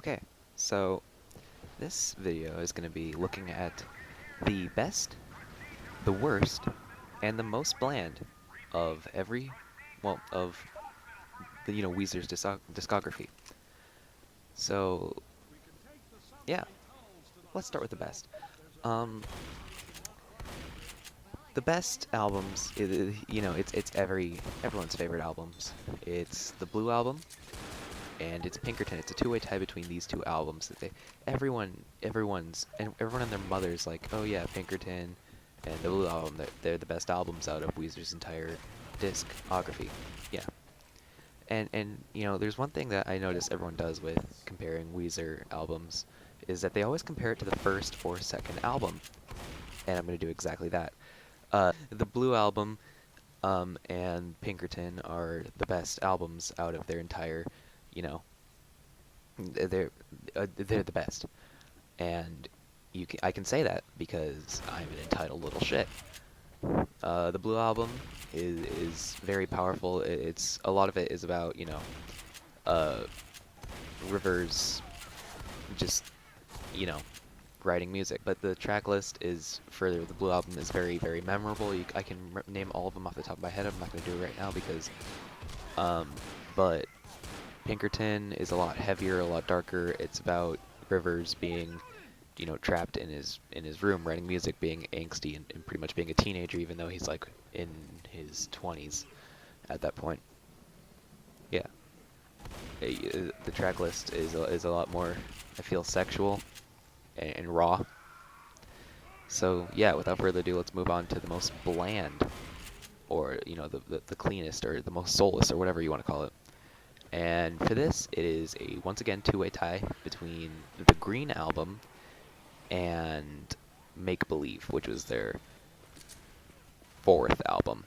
Okay, so this video is going to be looking at the best, the worst, and the most bland of of the, Weezer's discography. So, yeah, let's start with the best. Um, the best albums, it's everyone's favorite albums. It's the Blue Album, and it's Pinkerton. It's a two-way tie between these two albums that everyone and their mother's like, oh yeah, Pinkerton and the Blue Album, they're the best albums out of Weezer's entire discography. Yeah. And there's one thing that I notice everyone does with comparing Weezer albums is that they always compare it to the first or second album, and I'm going to do exactly that. The Blue Album and Pinkerton are the best albums out of their entire, you know, they're the best, and I can say that because I'm an entitled little shit. The Blue Album is very powerful. It's a lot of it is about uh, Rivers just you know writing music, but the track list is for the Blue Album is very very memorable. I can name all of them off the top of my head. I'm not going to do it right now because um, but Pinkerton is a lot heavier, a lot darker. It's about Rivers being, trapped in his room writing music, being angsty and pretty much being a teenager, even though he's like in his 20s at that point. Yeah, the track list is a lot more, I feel, sexual and raw. So yeah, without further ado, let's move on to the most bland, or the cleanest, or the most soulless, or whatever you want to call it. And for this, it is a once again two-way tie between the Green Album and Make Believe, which was their fourth album.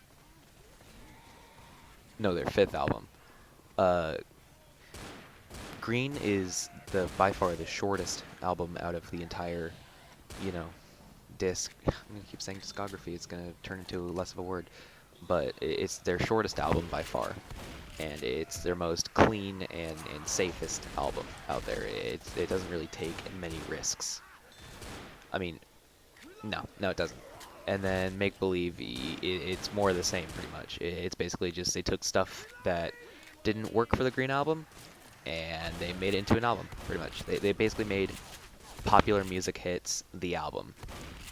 No, their fifth album. Uh, Green is by far the shortest album out of the entire, you know, disc. I'm gonna keep saying discography. It's gonna turn into less of a word, but it's their shortest album by far, and it's their most clean and safest album out there. It doesn't really take many risks. I mean, no, it doesn't. And then Make Believe, it's more of the same pretty much. It's basically just they took stuff that didn't work for the Green Album and they made it into an album pretty much. They basically made popular music hits the album.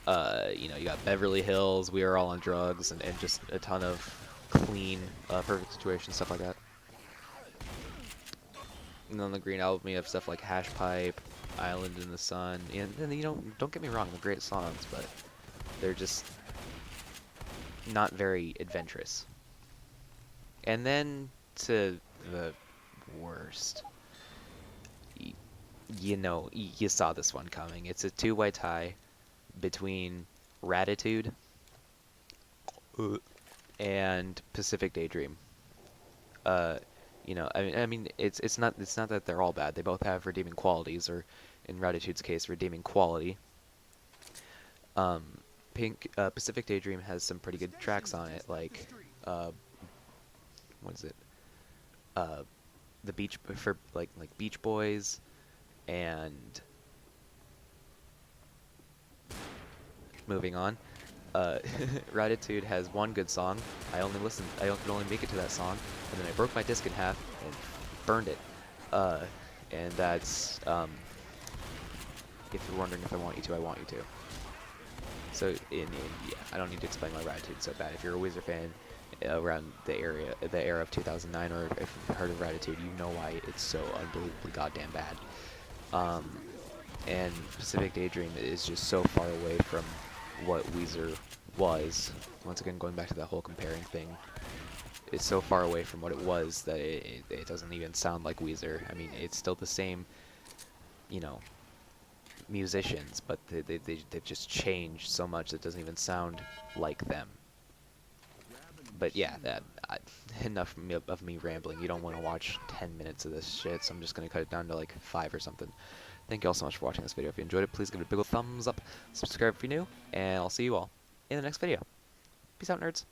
You got Beverly Hills, We Are All on Drugs, and just a ton of clean, Perfect Situation, stuff like that. And on the Green Album, you have stuff like Hash Pipe, Island in the Sun, and don't get me wrong, they're great songs, but they're just not very adventurous. And then to the worst. You saw this one coming. It's a two-way tie between Ratitude and Pacific Daydream. I mean, it's not that they're all bad. They both have redeeming qualities, or in Ratitude's case, redeeming quality. Um, Pacific Daydream has some pretty good tracks on it, like what is it? The Beach for like Beach Boys, and moving on. Ratitude has one good song. I could only make it to that song, and then I broke my disc in half and burned it. And that's, if you're wondering if I want you to, I want you to. So, yeah, I don't need to explain why Ratitude is so bad. If you're a Weezer fan around the era of 2009, or if you've heard of Ratitude, you know why it's so unbelievably goddamn bad. And Pacific Daydream is just so far away from what Weezer was. Once again, going back to that whole comparing thing, it's so far away from what it was that it doesn't even sound like Weezer. I mean, it's still the same, musicians, but they've just changed so much that it doesn't even sound like them. But yeah, enough of me rambling. You don't want to watch 10 minutes of this shit, so I'm just going to cut it down to like 5 or something. Thank you all so much for watching this video. If you enjoyed it, please give it a big ol' thumbs up, subscribe if you're new, and I'll see you all in the next video. Peace out, nerds.